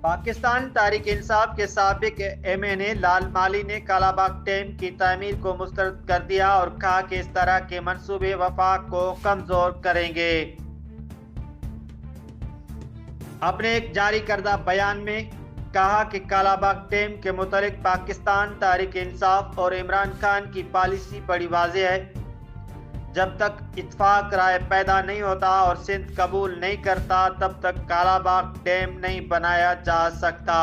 پاکستان تحریک انصاف کے سابق M N اے لال مالی نے کالا باغ ڈیم کی تعمیر کو مسترد کر دیا اور کہا کہ اس طرح کے منصوبے وفاق کو کمزور کریں گے۔ اپنے ایک جاری کردہ بیان میں کہا کہ کالا باغ ڈیم کے متعلق پاکستان تحریک انصاف اور عمران خان کی پالیسی بڑی واضح ہے۔ جب تک اتفاق رائے پیدا نہیں ہوتا اور سندھ قبول نہیں کرتا تب تک کالا باغ ڈیم نہیں بنایا جا سکتا۔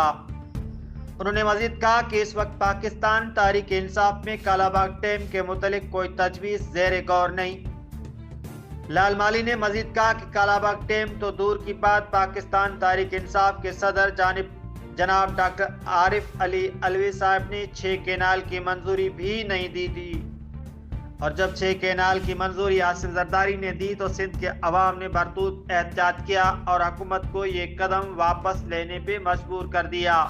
انہوں نے مزید کہا کہ اس وقت پاکستان تحریک انصاف میں کالا باغ ڈیم کے متعلق کوئی تجویز زیر غور نہیں۔ لال مالی نے مزید کہا کہ کالا باغ ڈیم تو دور کی بات، پاکستان تحریک انصاف کے صدر جناب ڈاکٹر عارف علی علوی صاحب نے 6 کینال کی منظوری بھی نہیں دی تھی، اور جب 6 کینال کی منظوری آصف زرداری نے دی تو سندھ کے عوام نے بھرپور احتجاج کیا اور حکومت کو یہ قدم واپس لینے پہ مجبور کر دیا۔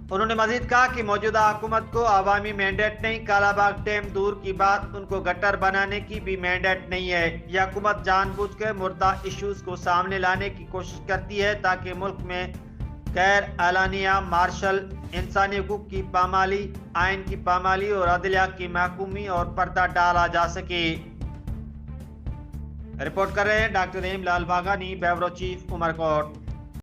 انہوں نے مزید کہا کہ موجودہ حکومت کو عوامی مینڈیٹ نہیں، کالا باغ ڈیم دور کی بات، ان کو گٹر بنانے کی بھی مینڈیٹ نہیں ہے۔ یہ حکومت جان بوجھ کر مردہ ایشوز کو سامنے لانے کی کوشش کرتی ہے تاکہ ملک میں غیر اعلانیہ مارشل، انسانی حقوق کی پامالی، آئین کی پامالی اور عدلیہ کی محکومی اور پردہ ڈالا جا سکے۔ رپورٹ کر رہے ہیں ڈاکٹر ایم لال باغانی، بیورو چیف، عمرکوٹ۔